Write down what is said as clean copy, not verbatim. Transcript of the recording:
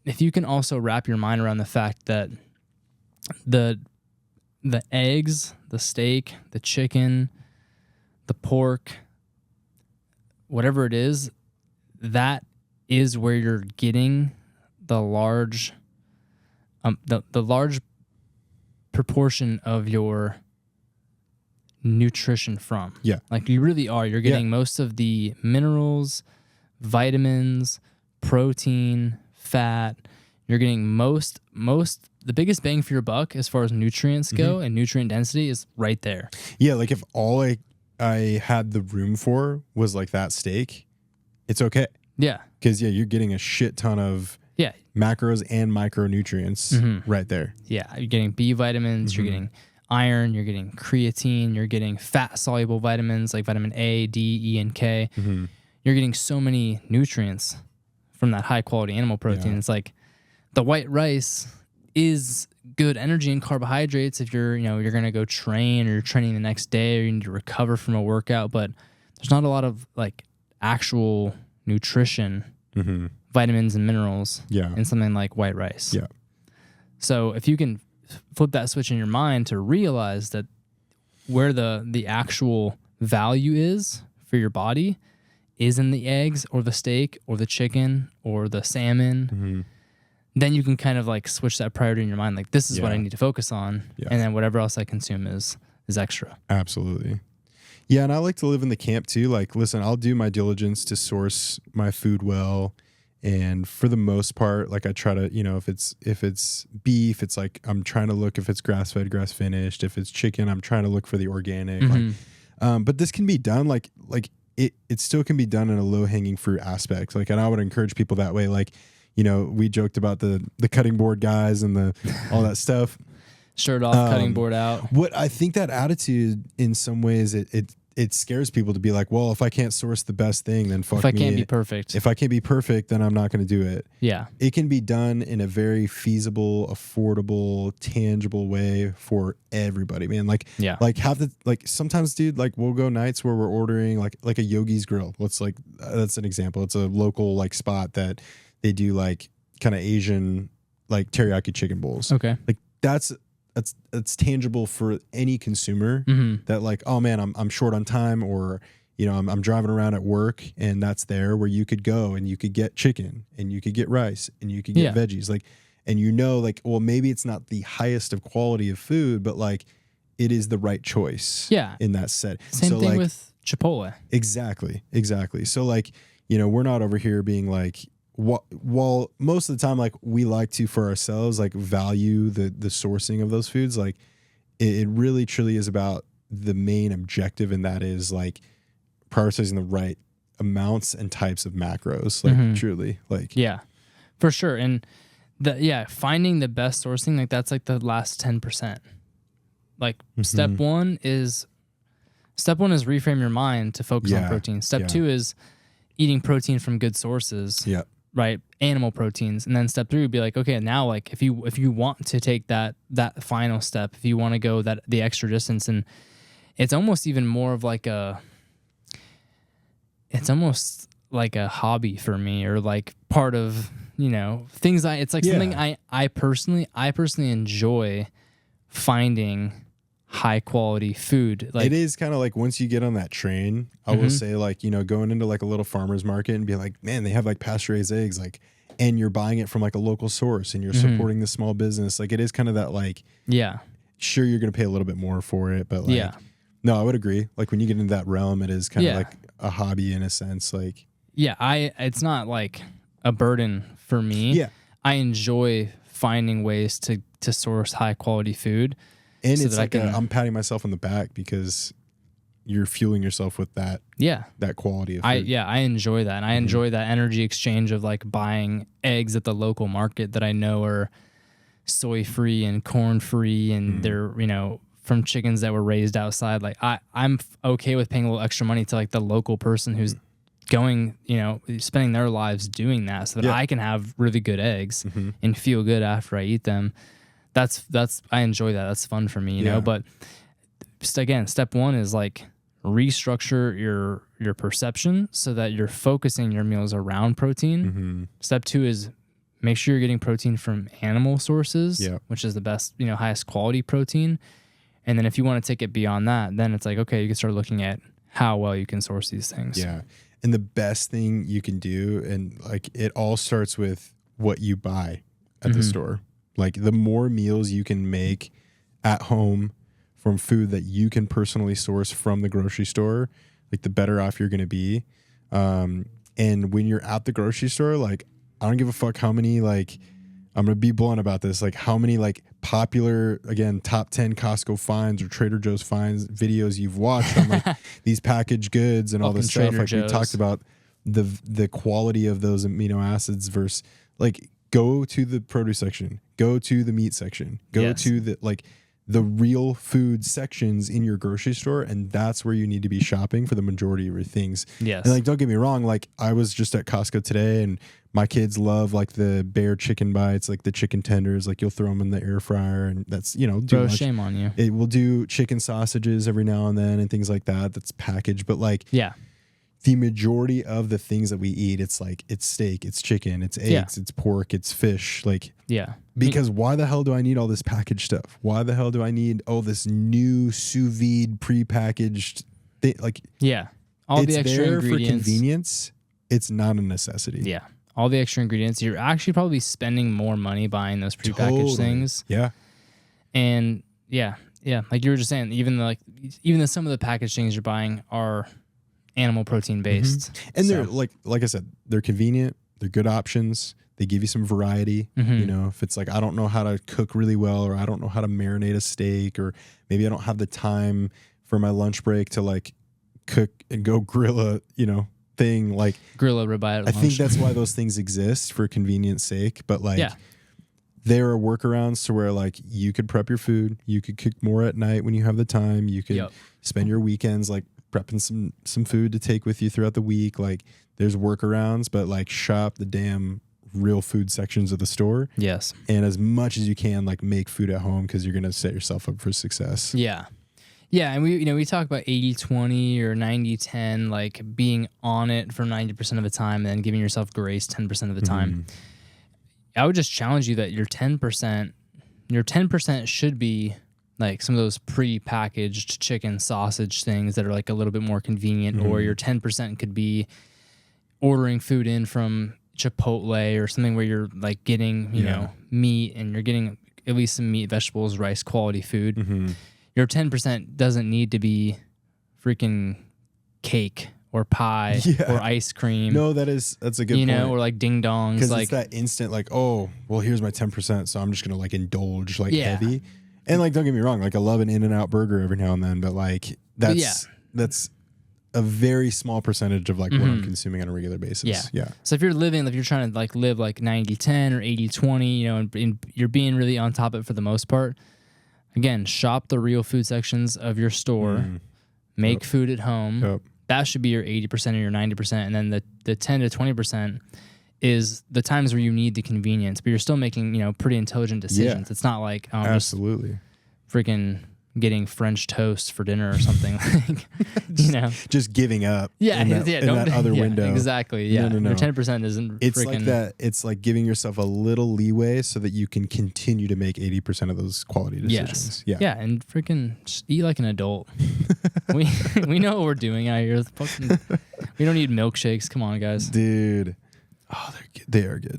if you can also wrap your mind around the fact that the eggs, the steak, the chicken, the pork, whatever it is, that is where you're getting the large proportion of your nutrition from. Yeah. Like you really are. You're getting most of the minerals, vitamins, protein, fat. You're getting the biggest bang for your buck as far as nutrients go and nutrient density is right there. Yeah, like if all I had the room for was like that steak, it's okay. Yeah. Because you're getting a shit ton of macros and micronutrients right there. Yeah, you're getting B vitamins, you're getting iron, you're getting creatine, you're getting fat-soluble vitamins like vitamin A, D, E, and K. You're getting so many nutrients from that high-quality animal protein. It's like the white rice is good energy and carbohydrates if you're going to go train or you're training the next day or you need to recover from a workout, but there's not a lot of like actual nutrition, vitamins and minerals in something like white rice. Yeah. So if you can flip that switch in your mind to realize that where the actual value is for your body is in the eggs or the steak or the chicken or the salmon, then you can kind of like switch that priority in your mind. Like this is what I need to focus on. And then whatever else I consume is extra. Absolutely. Yeah. And I like to live in the camp too. Like, listen, I'll do my diligence to source my food well. And for the most part, like I try to, if it's beef, it's like, I'm trying to look if it's grass fed, grass finished. If it's chicken, I'm trying to look for the organic. But this can be done like it still can be done in a low hanging fruit aspect. Like, and I would encourage people that way. Like, we joked about the cutting board guys and all that stuff. Shirt off, cutting board out. What I think that attitude in some ways, it scares people to be like, well, if I can't source the best thing, then fuck me. If I can't be perfect. If I can't be perfect, then I'm not going to do it. Yeah. It can be done in a very feasible, affordable, tangible way for everybody, man. Like sometimes, dude, like we'll go nights where we're ordering like a Yogi's Grill. That's an example. It's a local like spot that they do like kind of Asian like teriyaki chicken bowls. Okay. Like that's tangible for any consumer that like, oh man, I'm short on time, or I'm driving around at work, and that's there where you could go and you could get chicken and you could get rice and you could get veggies, like, and like, well, maybe it's not the highest of quality of food, but like it is the right choice in that set. Same thing with Chipotle. Exactly. So like, we're not over here being like, while most of the time, like we like to for ourselves, like value the sourcing of those foods, like it really truly is about the main objective, and that is like prioritizing the right amounts and types of macros, like truly, like for sure. And finding the best sourcing, like that's like the last 10%. Like step one is reframe your mind to focus on protein. Step two is eating protein from good sources. Yeah. Right, animal proteins. And then step 3 would be like, okay, now like if you want to take that final step, if you want to go the extra distance, and it's almost even more of like it's almost like a hobby for me, or like part of things it's like something I personally enjoy finding high quality food. Like, it is kind of like once you get on that train, I will say, like, going into like a little farmer's market and be like, man, they have like pasture raised eggs, like, and you're buying it from like a local source and you're supporting the small business. Like, it is kind of that, like, sure, you're going to pay a little bit more for it, but like, no, I would agree. Like when you get into that realm, it is kind of like a hobby in a sense. Like, it's not like a burden for me. Yeah. I enjoy finding ways to source high quality food. And so it's like I'm patting myself on the back because you're fueling yourself with that quality of food. I enjoy that. And I enjoy that energy exchange of like buying eggs at the local market that I know are soy free and corn free, and they're, from chickens that were raised outside. Like I'm okay with paying a little extra money to like the local person who's going, spending their lives doing that, so that I can have really good eggs and feel good after I eat them. That's I enjoy that. That's fun for me, you know. But again, step one is like restructure your perception so that you're focusing your meals around protein. Step two is make sure you're getting protein from animal sources, Yeah. which is the best, highest quality protein. And then if you want to take it beyond that, then it's like, okay, you can start looking at how well you can source these things. Yeah. And the best thing you can do, and like it all starts with what you buy at the store. Like the more meals you can make at home from food that you can personally source from the grocery store, like the better off you're going to be. And when you're at the grocery store, like I don't give a fuck how many, like, I'm going to be blunt about this, like how many like popular, again, top 10 Costco finds or Trader Joe's finds videos you've watched on like these packaged goods and all this stuff. Like we talked about the quality of those amino acids versus like go to the produce section, go to the meat section, go to the real food sections in your grocery store, and that's where you need to be shopping for the majority of your things. Yes. And like, don't get me wrong, like I was just at Costco today, and my kids love like the Bear chicken bites, like the chicken tenders, like you'll throw them in the air fryer, and that's, Bro, shame on you. It will do chicken sausages every now and then and things like that. That's packaged, but like, the majority of the things that we eat, it's like, it's steak, it's chicken, it's eggs, it's pork, it's fish. Like, because why the hell do I need all this packaged stuff? Why the hell do I need this new sous vide prepackaged thing? Like, all the extra there ingredients for convenience. It's not a necessity. All the extra ingredients. You're actually probably spending more money buying those prepackaged things. And like you were just saying, even some of the packaged things you're buying are animal protein based, and they're like I said, they're convenient, they're good options, they give you some variety. If it's like I don't know how to cook really well, or I don't know how to marinate a steak, or maybe I don't have the time for my lunch break to like cook and go grill a thing, like grill a ribeye at lunch. I think that's why those things exist, for convenience sake. But like there are workarounds to where like you could prep your food, you could cook more at night when you have the time, you could spend your weekends like prepping some food to take with you throughout the week. Like there's workarounds, but like shop the damn real food sections of the store. Yes. And as much as you can, like make food at home, because you're going to set yourself up for success. Yeah. And we talk about 80-20 or 90-10, like being on it for 90% of the time and then giving yourself grace 10% of the time. I would just challenge you that your 10% should be like some of those pre-packaged chicken sausage things that are like a little bit more convenient, or your 10% could be ordering food in from Chipotle or something where you're like getting, meat, and you're getting at least some meat, vegetables, rice, quality food. Your 10% doesn't need to be freaking cake or pie or ice cream. No, that's a good point. Or like ding dongs. Because like, it's that instant like, oh, well, here's my 10%, so I'm just going to like indulge like heavy. And like, don't get me wrong, like I love an In-N-Out burger every now and then, but like that's a very small percentage of like what I'm consuming on a regular basis. So if you're trying to like live like 90-10 or 80-20, and you're being really on top of it for the most part, again, shop the real food sections of your store, make food at home. That should be your 80% or your 90%. And then the 10 to 20% is the times where you need the convenience, but you're still making, pretty intelligent decisions. It's not like, absolutely freaking getting French toast for dinner or something. Like, just giving up. In that other window. Exactly. No. Your 10% isn't. It's like that. It's like giving yourself a little leeway so that you can continue to make 80% of those quality decisions. Yeah, and freaking just eat like an adult. we know what we're doing out here. We don't need milkshakes. Come on, guys. Dude. Oh, they're good. They are good.